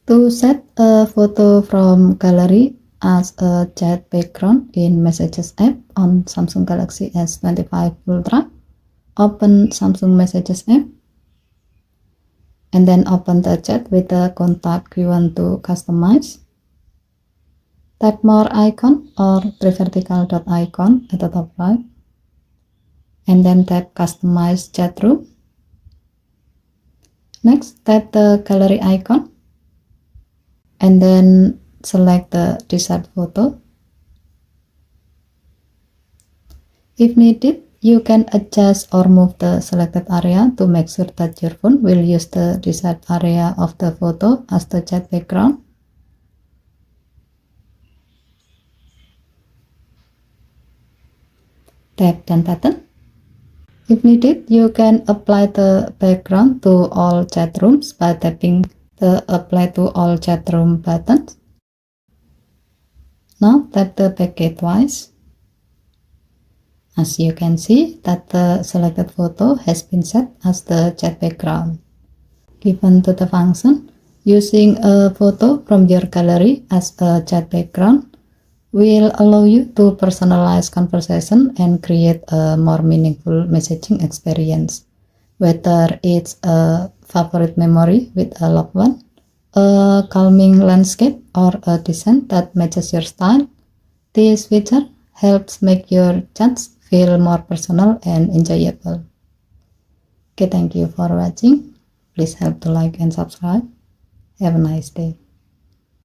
To set a photo from gallery as a chat background in Messages app on Samsung Galaxy S25 Ultra, open Samsung Messages app and then open the chat with the contact you want to customize. Tap more icon or three vertical dot icon at the top right and then tap customize chat room. Next, tap the gallery icon and then select the desired photo. If needed, you can adjust or move the selected area to make sure that your phone will use the desired area of the photo as the chat background. Tap Done button. If needed, you can apply the background to all chat rooms by tapping the Apply to All Chat Room button. Now tap the backgate twice. As you can see that the selected photo has been set as the chat background. Given to the function, using a photo from your gallery as a chat background will allow you to personalize conversation and create a more meaningful messaging experience. Whether it's a favorite memory with a loved one, a calming landscape, or a design that matches your style, this feature helps make your chats feel more personal and enjoyable. Okay, thank you for watching. Please help to like and subscribe. Have a nice day.